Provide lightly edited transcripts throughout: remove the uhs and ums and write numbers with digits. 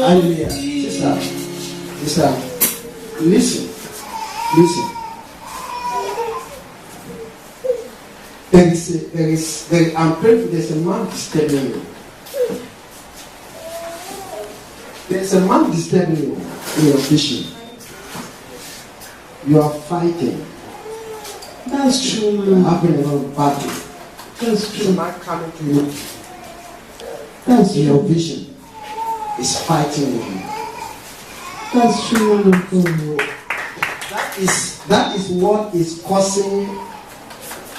Hallelujah. Sister, listen. I'm praying for there's a man disturbing you. There's a man disturbing you in your vision. You are fighting. That's true, man. Having a lot of battle. That's true. Man coming to you. That's in your vision. Is fighting with you. That's true, man of God. That is what is causing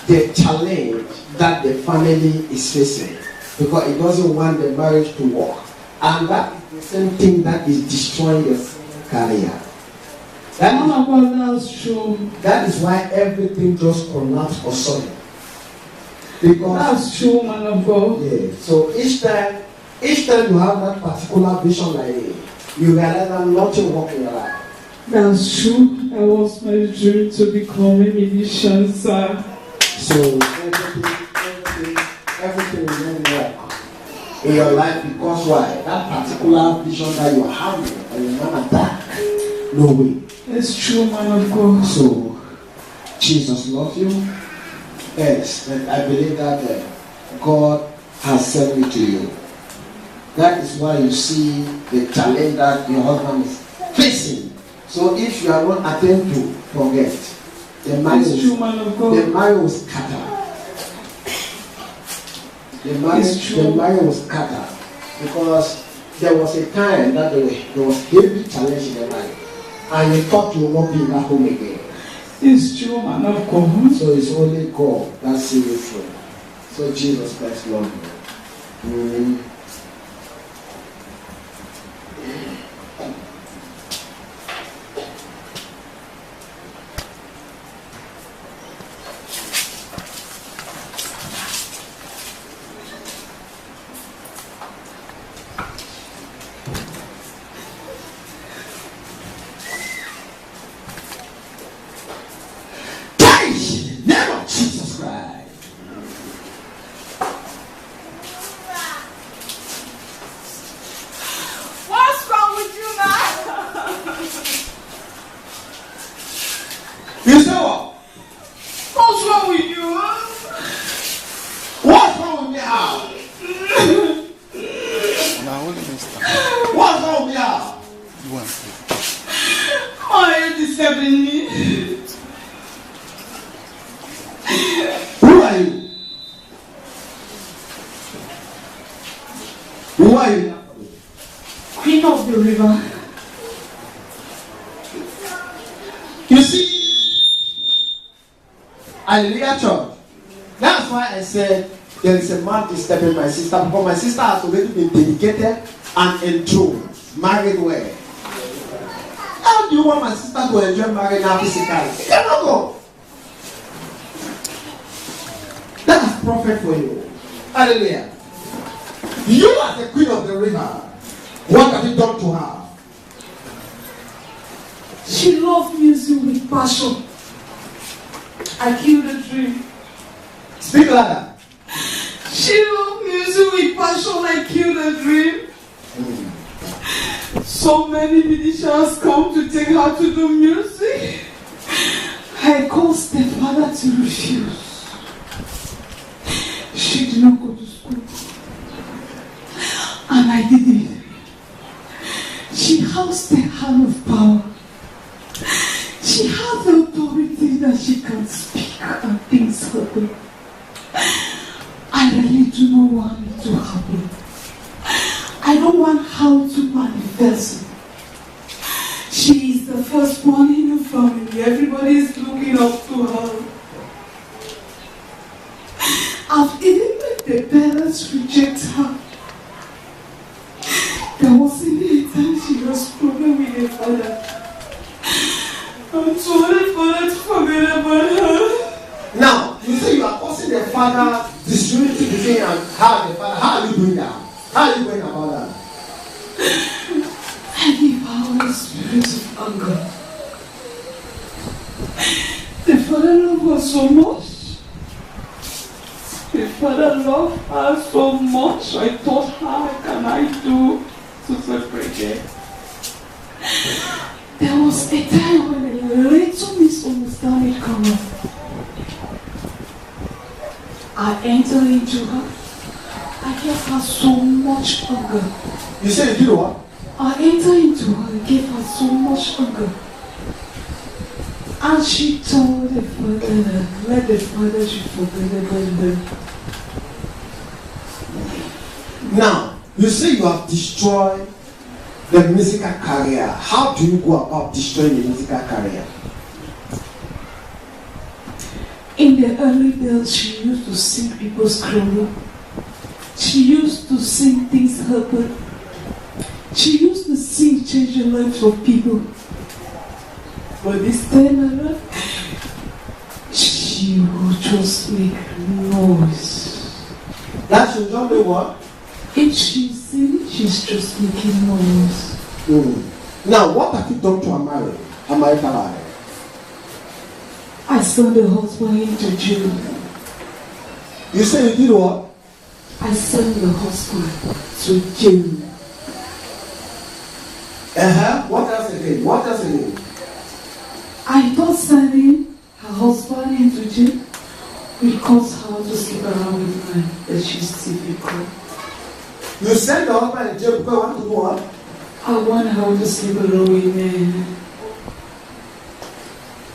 the challenge that the family is facing, because it doesn't want the marriage to work, and that is the same thing that is destroying the career. That's true. That is why everything just collapses or sudden. Because that's true, man of God. Yeah. So each time you have that particular vision like it, you realize that nothing works in your life. That's true. I was my dream to become a musician, sir. So everything is going well in your life, because why? That particular vision that you are having and you're not attack. No way. It's true, man of God. So Jesus loves you. Yes, and I believe that God has sent me to you. That is why you see the challenge that your husband is facing. So if you are not attentive to forget, the marriage was scattered. The marriage was scattered because there was a time that there was heavy challenge in the marriage, and you thought you would not be in that home again. It's true, man of God. So it's only God that sees you through. So Jesus Christ loves you. Queen of the river. You see, Hallelujah Church. That's why I said there is a man disturbing my sister, because my sister has already been dedicated and enthroned, married well. How do you want my sister to enjoy marriage now physically? You cannot go. That is prophet for you. Hallelujah. You are the queen of the river. What have you done to her? She loved music with passion. I killed a dream. Speak louder. She loved music with passion. I killed a dream. So many musicians come to take her to do music. I caused the father to refuse. She did not go to school. And I did it. She has the hand of power. She has the authority that she can speak and things happen. I really do not want it to happen. I don't want her to manifest. She is the first one in the family. Everybody is looking up to her. I've even made the parents reject her. There was any time she was problem with her father. I'm sorry for that to forget about her. Now, you say you are causing the father disunity between her and the father. How are you doing that? How are you going about that? I give her a spirit of anger. father loved her so much. The father loved her so much. I thought, how can I do to separate them? There was a time when a little misunderstanding came up. I entered into her. I gave her so much hunger. You said you did what? I entered into her and gave her so much hunger. And she told the father that let the father should forget about them. Now, you say you have destroyed the musical career. How do you go about destroying the musical career? In the early days, she used to sing people's crying. She used to sing things happen. She used to sing change the lives of people. But this time around, she would just make noise. That should not be what? If she's singing, she's just making noise. Now, what have you done to her marriage? Her marital life? I sent the husband into jail. You say you did what? I sent the husband to jail. What else again? What else again? I thought sending her husband into jail will cause her to sleep around with men that she's difficult. You send the husband in jail because you want to do what? I want her to sleep around with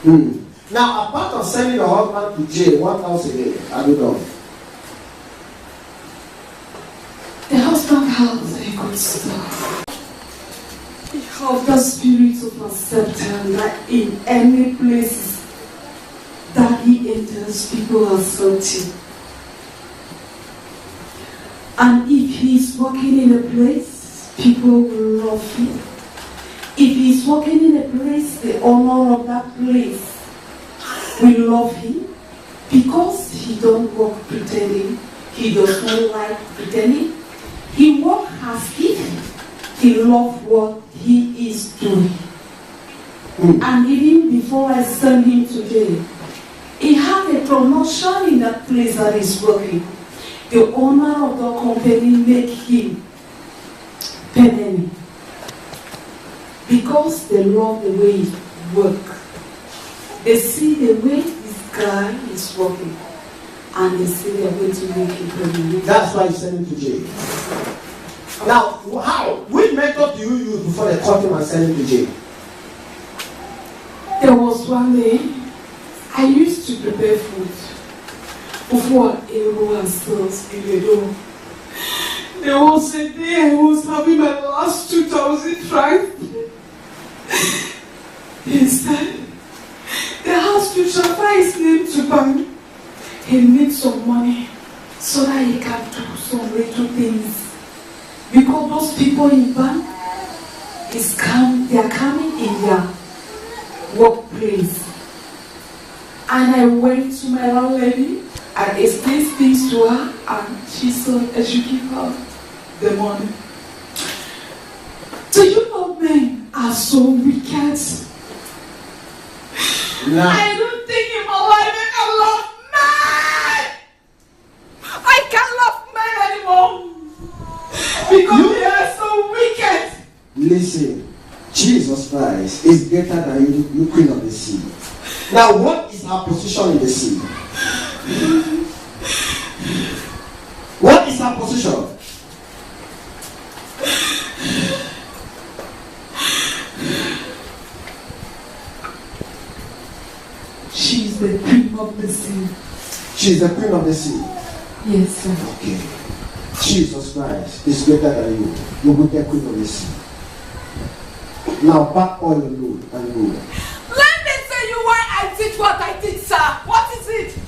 men. Now, apart from sending the husband to jail, what else again have you done? The husband has a good stuff. He has the spirit of acceptance that in any place that he enters, people accept him. And if he's working in a place, people will love him. If he's working in a place, the owner of that place will love him because he don't work pretending. He does not like pretending. He works as if he loves what he is doing. And even before I sent him to jail, he had a promotion in that place that he's working. The owner of the company made him permanent because they love the way he works. They see the way this guy is working, and they say they're going to make him permanent. That's why you send him to jail. Now, how? Which method do you use before they caught him and send him to jail? There was one day I used to prepare food before everyone else in the door. There was a day I was having my last 2,000 francs. He said, the house to transfer his name to bank. He needs some money so that he can do some little things. Because those people in bank, they are coming in their workplace. And I went to my landlady and explained things to her, and she said I should give her the money. Do you know men are so wicked? No. I don't think in my life I can love men. I can't love men anymore because they are so wicked. Listen, Jesus Christ is greater than you, Queen of the Sea. Now, what is her position in the sea? What is her position? She's the queen of the sea. She's the Queen of the Sea. Yes, sir. Okay. Jesus Christ is greater than you. You will get Queen of the Sea. Now, pack all your load and go. Let me tell you why I did what I did, sir. What is it?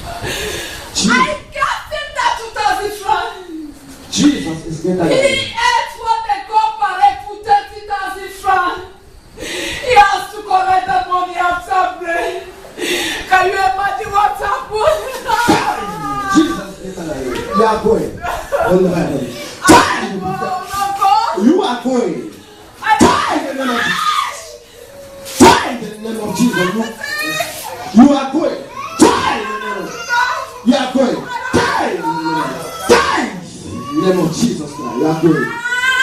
I got him that 2,000 francs. Jesus is greater than He you. ate what they call parade for 30,000 francs. He has to collect the money after me. Can you imagine what happened? Jesus is greater than you. You are going. You are going. Die in the name of Jesus. Die in the name of Jesus. You are going. Die in the name of Jesus. You are going. Die in the name of Jesus. Die in the name of Jesus Christ. You are going.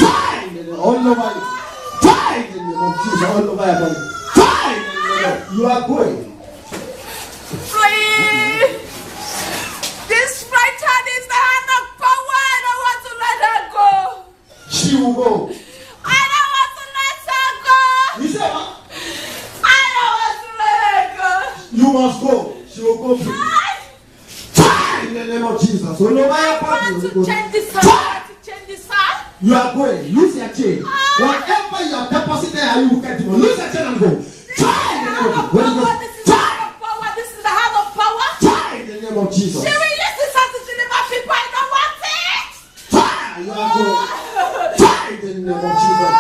Die in the name all over you. Die in the name of Jesus all over your body. Die in the name of you are going. Please. This right hand is the hand of power. I don't want to let her go. She will go. I don't want to let her go. You say what? I don't want to let her go. You must go. She will go free. Die in the name of Jesus. All over your I body. want You to will go. change this hand. I want to change this hand. You are going. Lose your chain. Whatever you have deposited, you will get to go. Lose your chain and go. Die in the name of Jesus. This is the hand of power. Die in the name of Jesus. She released this hand to deliver people. I don't want it. Die. You are going. Die in the name of Jesus.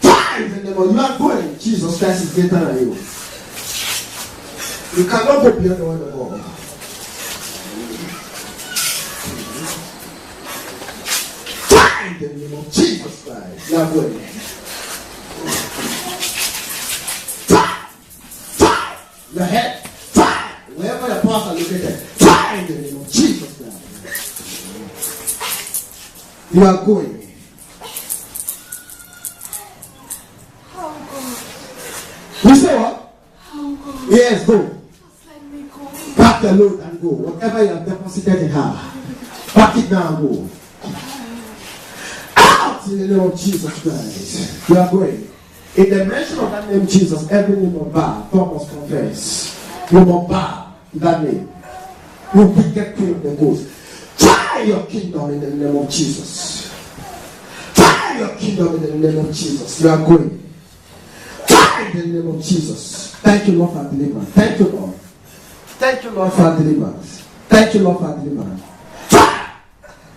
Die in the name of you are going. Jesus Christ is greater than you. You cannot go beyond the word of God. Die in the name of Jesus Christ. You are going. Die. Die. Your head. Die. Wherever your parts are located. Die in the name of Jesus Christ. You are going. You say what? Yes, go. Pack the load and go. Whatever you have deposited in her, pack it now and go. Out in the name of Jesus Christ. You are going. In the mention of that name Jesus, every name will bow. God must confess. You must bow to that name. You wicked king of the ghost. Try your kingdom in the name of Jesus. Try your kingdom in the name of Jesus. You are going. Try in the name of Jesus. Thank you, Lord, for deliverance. Thank you, Lord. Thank you, Lord, for deliverance. Thank you, Lord, for deliverance. Try.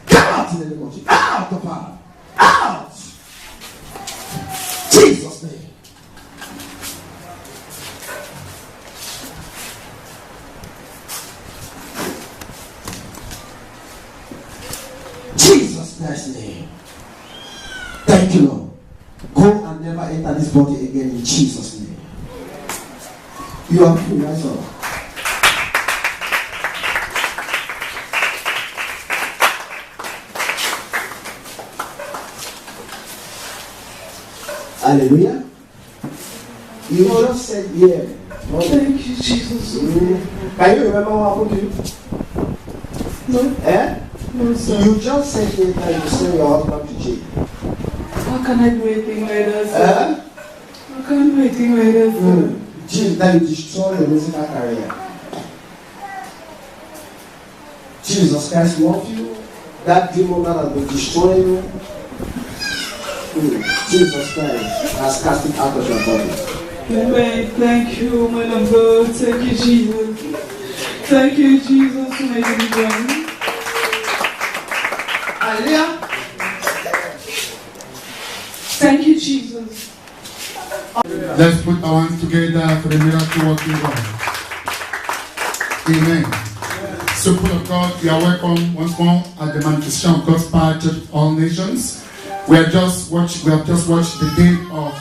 Come out in the name of Jesus. Out of her. Out. Jesus' name. Jesus Christ's name. Thank you, Lord. Go and never enter this body again in Jesus' name. You are free, that's all. Hallelujah. You just said, yeah. Thank you, Jesus. Can you remember what happened to you? No. Eh? No, sir. You just said that you send your husband to jail. How can I do anything like that, sir? How can I do anything like that, sir? Jail, that you destroy your musical career. Jesus Christ loves you. That demon that has been destroying you. Jesus Christ has cast it out of your body. Amen. Thank you, man of God. Thank you, Jesus. Thank you, Jesus, for my deliverance. Hallelujah. Thank you, Jesus. Let's put our hands together for the miracle working God. Amen. So, people of God, you are welcome once more at the manifestation of God's power Church of all nations. We have just watched the day of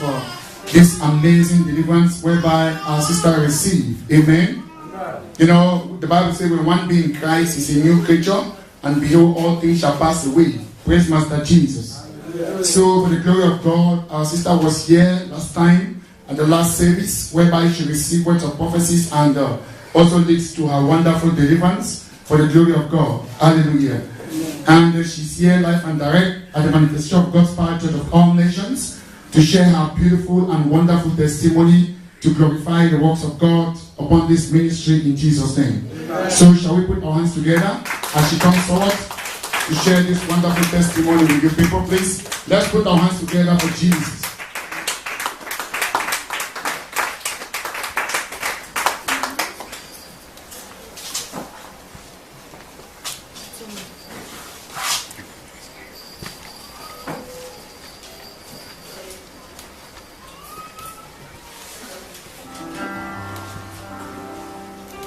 this amazing deliverance whereby our sister received. Amen. You know, the Bible says when one be in Christ is a new creature, and behold, all things shall pass away. Praise Master Jesus. So, for the glory of God, our sister was here last time at the last service, whereby she received words of prophecies and also leads to her wonderful deliverance for the glory of God. Hallelujah. And she's here live and direct at the manifestation of God's power Church of all nations to share her beautiful and wonderful testimony to glorify the works of God upon this ministry in Jesus' name. Amen. So shall we put our hands together as she comes forward to share this wonderful testimony with you people, please. Let's put our hands together for Jesus.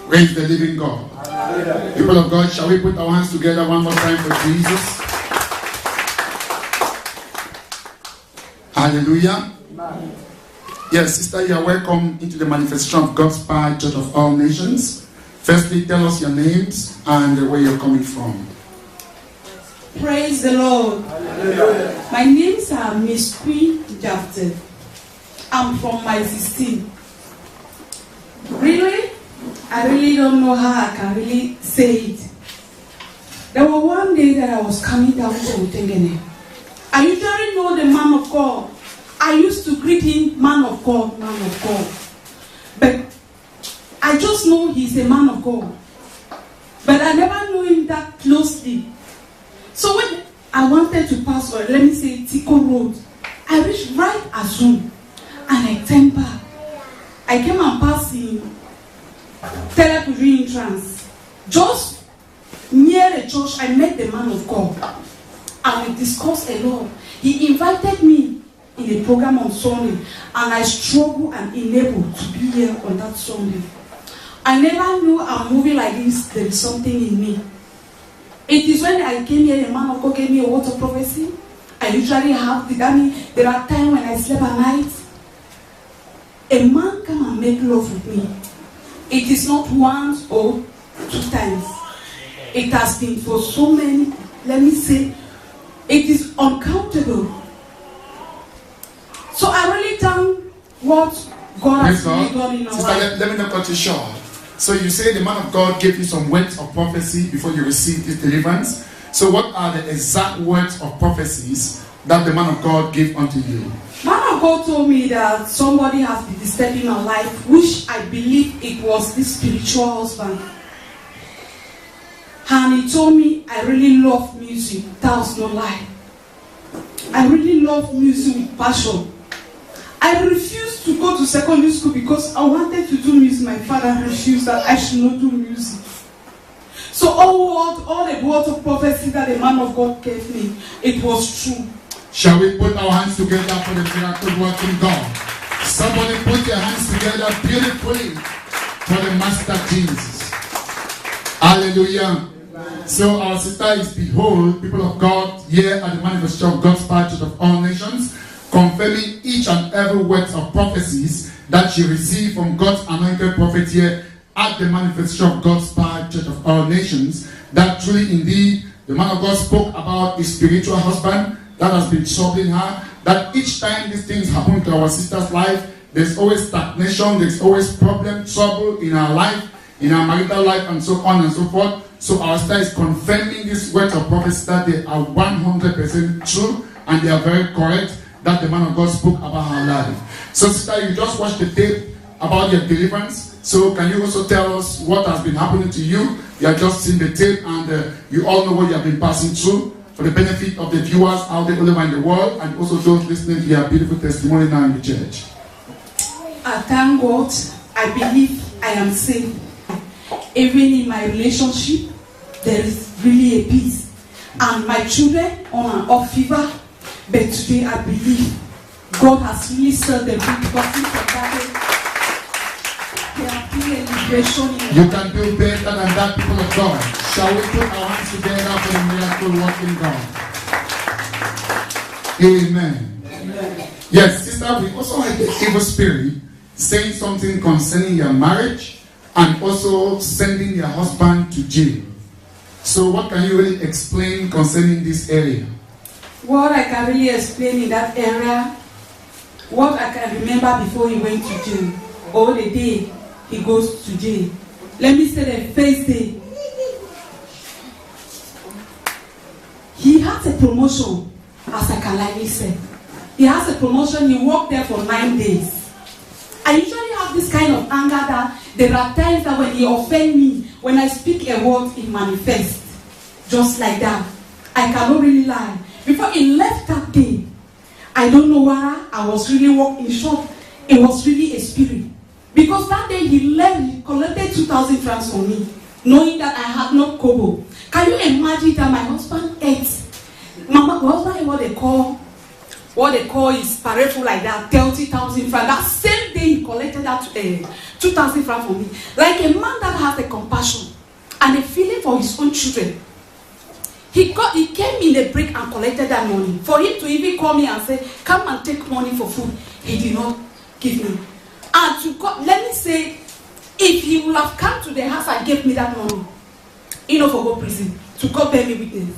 Praise the living God. Hallelujah. People of God, shall we put our hands together one more time for Jesus? Hallelujah. Yes, sister, you are welcome into the manifestation of God's Power Church of All Nations. Firstly, tell us your names and where you're coming from. Praise the Lord. Hallelujah. My names are Miss Queen Jafte. I'm from my 16. Really? I really don't know how I can really say it. There was one day that I was coming down to Utengene. I usually know the man of God. I used to greet him, man of God, man of God. But I just know he's a man of God. But I never knew him that closely. So when I wanted to pass, or let me say, Tico Road, I reached right as soon, and I turned back. I came and passed in Telepuri entrance. Just near the church, I met the man of God. And we discussed a lot. He invited me in a program on Sunday, and I struggled and enabled to be here on that Sunday. I never knew I'm moving like this, there is something in me. It is when I came here, the man of God gave me a word of prophecy. I usually have, there are times when I sleep at night. A man come and make love with me. It is not once or 2 times. It has been for so many, let me say, it is uncountable. So I really thank what God has really done in our life. Let me not cut you short. So you say the man of God gave you some words of prophecy before you received this deliverance. So what are the exact words of prophecies that the man of God gave unto you? Man of God told me that somebody has been disturbing my life, which I believe it was this spiritual husband. And he told me I really love music. That was no lie. I really love music with passion. I refused to go to secondary school because I wanted to do music. My father refused that I should not do music. So all the words of prophecy that the man of God gave me, it was true. Shall we put our hands together for the miracle working God? Somebody put your hands together beautifully for the Master Jesus. Hallelujah. So our sister is, behold, people of God, here at the manifestation of God's Power Church of All Nations, confirming each and every word of prophecies that she received from God's anointed prophet here at the manifestation of God's Power Church of All Nations, that truly indeed the man of God spoke about his spiritual husband that has been troubling her, that each time these things happen to our sister's life, there's always stagnation, there's always problem, trouble in our life, in our marital life, and so on and so forth. So our sister is confirming these words of prophecy that they are 100% true and they are very correct, that the man of God spoke about her life. So sister, you just watched the tape about your deliverance. So can you also tell us what has been happening to you? You have just seen the tape and you all know what you have been passing through, for the benefit of the viewers out there all over in the world, and also those listening to your beautiful testimony now in the church. I thank God. I believe I am safe. Even in my relationship, there is really a peace. And my children on and off fever, but today I believe God has really served them because from that they are feeling liberation. You can do better than that, people of God. Shall we put our hands together for the miracle working God? Amen. Amen. Yes, sister, we also had the evil spirit saying something concerning your marriage and also sending your husband to jail. So what can you really explain concerning this area? What I can really explain in that area, what I can remember before he went to jail, or the day he goes to jail. Let me say the first day. He has a promotion, as I can likely say. He has a promotion, he worked there for 9 days. I usually have this kind of anger that there are times that when he offends me, when I speak a word, it manifests. Just like that. I cannot really lie. Before he left that day, I don't know why I was really walking. In short, it was really a spirit. Because that day he left, he collected 2,000 francs from me, knowing that I had no kobo. Can you imagine that my husband ate? My husband, what they call is pareful like that, 30,000 francs. That same day he collected that 2,000 francs from me. Like a man that has a compassion and a feeling for his own children. He came in the break and collected that money. For him to even call me and say, come and take money for food, he did not. give me. And to God, let me say, if he would have come to the house and gave me that money, he no for go prison. To God bear me witness.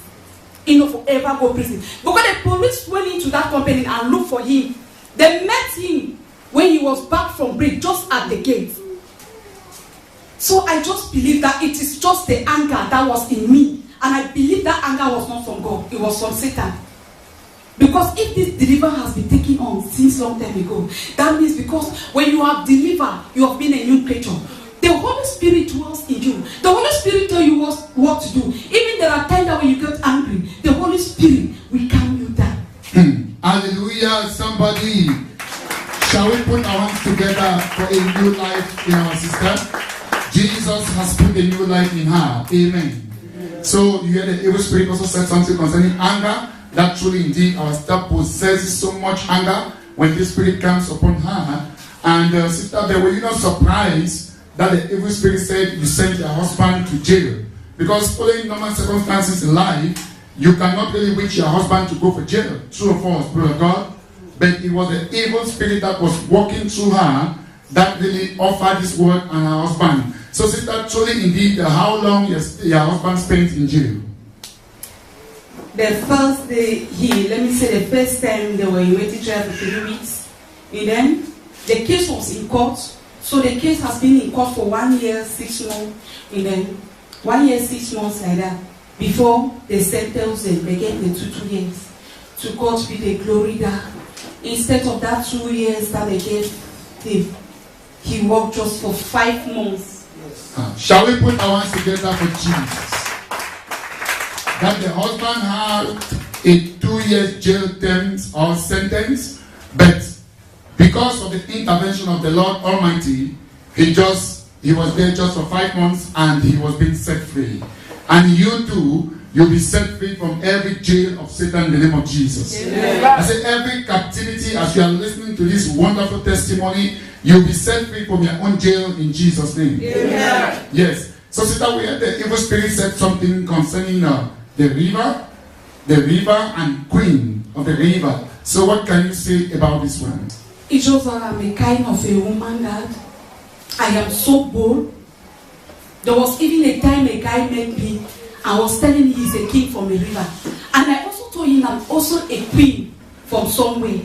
He no forever go prison. Because the police went into that company and looked for him. They met him when he was back from break, just at the gate. So I just believe that it is just the anger that was in me. And I believe that anger was not from God. It was from Satan. Because if this deliverance has been taken on since long time ago, that means because when you have delivered, you have been a new creature. The Holy Spirit dwells in you. The Holy Spirit tells you what to do. Even there are times that when you get angry, the Holy Spirit will calm you down. Hallelujah, somebody. Shall we put our hands together for a new life in our sister? Jesus has put a new life in her. Amen. So you hear the evil spirit also said something concerning anger. That truly indeed our sister possesses so much anger when this spirit comes upon her. And sister, were you not surprised that the evil spirit said you sent your husband to jail? Because following normal circumstances in life, you cannot really reach your husband to go for jail. True or false, brother God? But it was the evil spirit that was walking through her that really offered this word and her husband. So sister, truly indeed, how long your husband spent in jail? The first day, the first time they were in waiting trial for 3 weeks. And then the case was in court. So the case has been in court for 1 year, 6 months. And then 1 year, 6 months like that. Before they sentenced them, they gave them 2 years. To God be the glory that instead of that 2 years that they gave him, he worked just for 5 months. Shall we put our hands together for Jesus? That the husband had a 2 year jail term or sentence, but because of the intervention of the Lord Almighty, he was there just for 5 months and he was being set free. And you too, you'll be set free from every jail of Satan in the name of Jesus. Amen. I say every captivity, as you are listening to this wonderful testimony, you'll be set free from your own jail in Jesus' name. Amen. Yes. So sister, we heard the evil spirit said something concerning the river and queen of the river. So what can you say about this one? It shows that I'm a kind of a woman that I am so bold. There was even a time a guy met me. I was telling him he's a king from a river. And I also told him I'm also a queen from somewhere.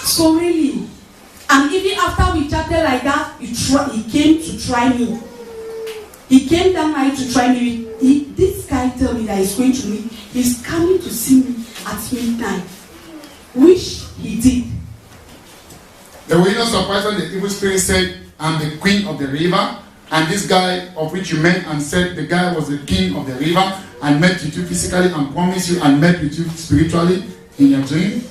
So really, and even after we chatted like that, he came to try me. He came that night to try me. This guy told me that he's going to meet. He's coming to see me at midnight, which he did. They were not surprised when the evil spirit said, I'm the queen of the river, and this guy of which you met and said the guy was the king of the river and met with you physically and promised you and met with you spiritually in your dream?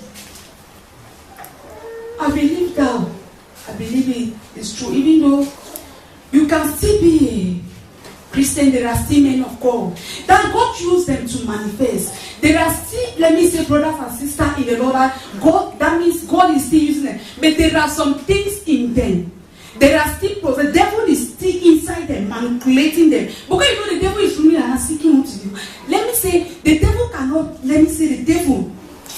I believe that. I believe it is true. Even though you can still be a Christian, there are still men of God. That God used them to manifest. There are still, let me say, brothers and sisters in the Lord, that means God is still using them. But there are some things in them. There are still, the devil is still inside them, manipulating them. Because you know the devil is roaming and seeking what to do. Let me say, the devil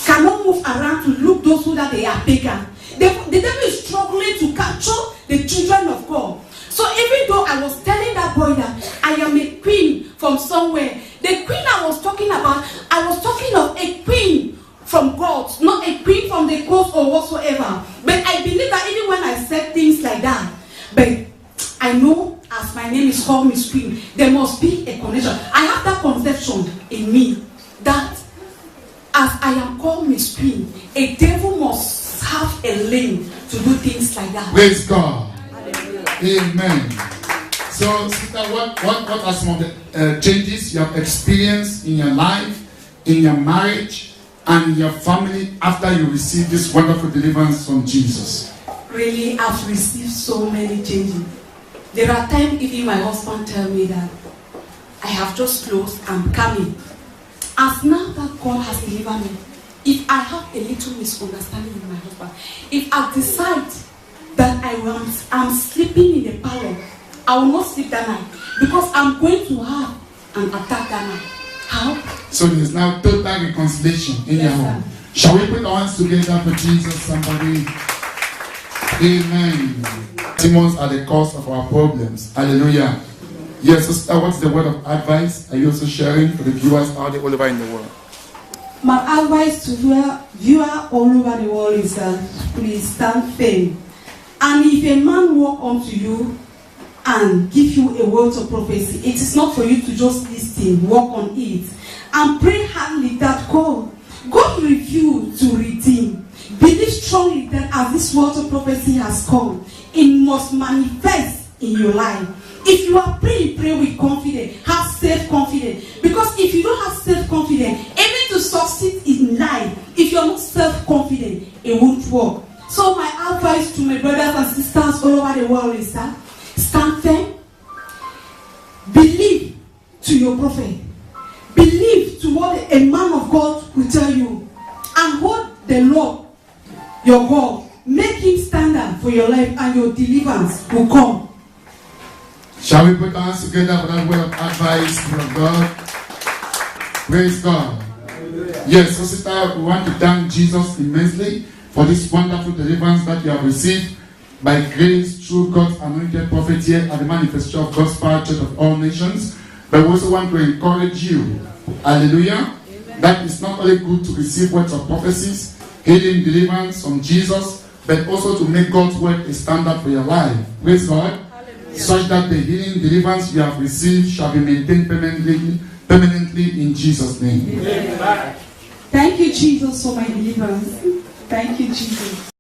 cannot move around to look those who that they are pagan. The devil is struggling to capture the children of God. So even though I was telling that boy that I am a queen from somewhere, the queen I was talking about, I was talking of a queen from God, not a queen from the coast or whatsoever. But I believe that even when I said things like that, but I know as my name is called Miss Queen, there must be a connection. I have that conception in me that as I am called Miss Queen, a devil must have a lane to do things like that. Praise God. Amen. So, sister, what are some of the changes you have experienced in your life, in your marriage, and in your family after you received this wonderful deliverance from Jesus? Really, I've received so many changes. There are times even my husband tells me that I have just closed, I'm coming. As now that God has delivered me, if I have a little misunderstanding with my husband, if I decide that I'm sleeping in the parlor, I will not sleep that night because I'm going to have an attack that night. How? So there's now total reconciliation in your home. Shall we put our hands together for Jesus, somebody? Amen. Demons are the cause of our problems. Hallelujah. Yes, sister, what's the word of advice? Are you also sharing for the viewers out there all over in the world? My advice to viewer all over the world is that please stand firm. And if a man walk unto you and give you a word of prophecy, it is not for you to just listen, walk on it, and pray hardly that God refuse to redeem. Believe strongly that as this word of prophecy has come, it must manifest in your life. If you are praying, pray with confidence. Have self-confidence. Because if you don't have self-confidence, even to succeed in life, if you're not self-confident, it won't work. So my advice to my brothers and sisters all over the world is that stand firm. Believe to your prophet. Believe to what a man of God will tell you. And hold the Lord, your God. Make him standard for your life, and your deliverance will come. Shall we put our hands together for that word of advice from God? Praise God. Yes, so sister, we want to thank Jesus immensely for this wonderful deliverance that you have received by grace through God's anointed prophet here at the Manifestation of God's Power Church of All Nations. But we also want to encourage you, hallelujah, that it's not only good to receive words of prophecies, healing, deliverance from Jesus, but also to make God's word a standard for your life. Praise God. Such that the healing, deliverance you have received shall be maintained permanently in Jesus' name. Thank you, Jesus, for my deliverance. Thank you, Jesus.